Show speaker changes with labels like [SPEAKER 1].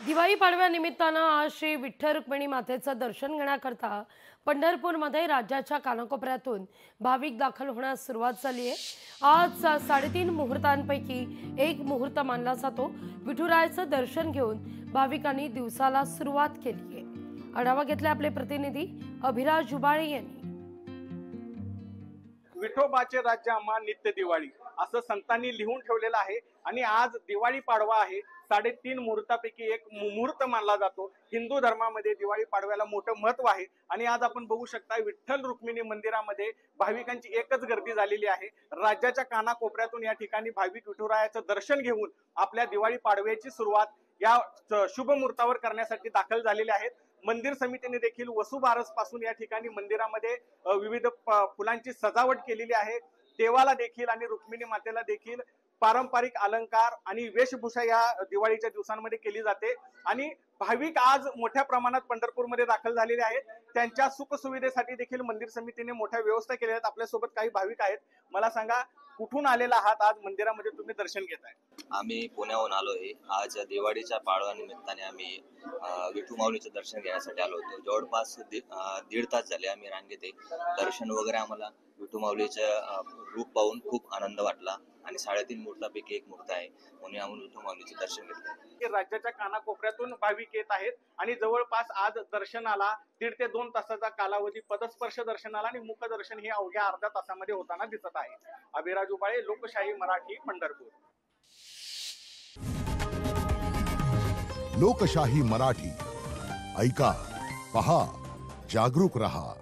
[SPEAKER 1] दिवाळी पाडव्यानिमित्तानं आज श्री विठ्ठल रुक्मिणी मातेचं दर्शन घेण्याकरता पंढरपूरमध्ये राज्याच्या कानाकोपऱ्यातून भाविक दाखल होण्यास सुरुवात झाली आहे। आज 3:30 मुहूर्तांपैकी एक मुहूर्त मानला जातो। विठुरायाचं दर्शन घेऊन भाविकांनी दिवसाला सुरुवात केली आहे। आढावा घेतला आपले प्रतिनिधी अभिराज जुबाळे यांनी।
[SPEAKER 2] विठोबाचे राज्य आम्हा नित्य दिवाळी असं संतांनी लिहून ठेवलेलं आहे आणि आज दिवाळी पाडवा आहे। 3:30 मुहूर्तापैकी एक मुहूर्त मानला जातो। हिंदू धर्मामध्ये दिवाळी पाडव्याला मोठं महत्व आहे आणि आज आपण बघू शकता विठ्ठल रुक्मिणी मंदिरामध्ये भाविकांची एकच गर्दी झालेली आहे। राज्याच्या कानाकोपऱ्यातून या ठिकाणी भाविक विठुरायाचं दर्शन घेऊन आपल्या दिवाळी पाडव्याची सुरुवात या शुभ मुहूर्तावर करण्यासाठी दाखल झालेले आहेत। मंदिर समितीने देखील वसुबारस पासून या ठिकाणी मंदिरामध्ये विविध फुलांची सजावट केलेली आहे। देवाला देखील आणि रुक्मिणी मातेला देखील पारंपरिक अलंकार आणि वेशभूषा या दिवाळीच्या दिवसांमध्ये केली जाते आणि भाविक आज मोठ्या प्रमाणात पंढरपूरमध्ये दाखल झालेले आहेत। त्यांच्या सुख सुविधेसाठी देखील मंदिर समितीने मोठ्या व्यवस्था केल्या आहेत। आपल्यासोबत काही भाविक आहेत। मला सांगा, कुठून आलेला आहात? आज मंदिरामध्ये तुम्ही दर्शन घेताय?
[SPEAKER 3] आम्ही पुण्याहून आलोय। आज दिवाळीच्या पाडव्या निमित्ताने आम्ही विठू माऊलीचं दर्शन घेण्यासाठी आलो होतो। जवळपास 1.5 तास झाले आम्ही रांगेत आहे। दर्शन वगैरे आम्हाला विठू माऊलीचं रूप पाहून खूप आनंद वाटला आणि 3:30 मुहूर्तापैकी एक मुहूर्त आहे म्हणून आम्ही विठू माऊलीचं दर्शन घेतलं।
[SPEAKER 2] राज्याच्या कानाकोपऱ्यातून भाविक येत आहेत आणि जवळपास आज दर्शनाला 1.5 ते 2 तासाचा कालावधी पदस्पर्श दर्शनाला आणि मुखदर्शन हे अवघ्या अर्ध्या तासामध्ये होताना दिसत आहे। अभिराज जुबाळे, लोकशाही मराठी, पंढरपूर।
[SPEAKER 4] लोकशाही मराठी ऐका, पहा, जागरूक रहा।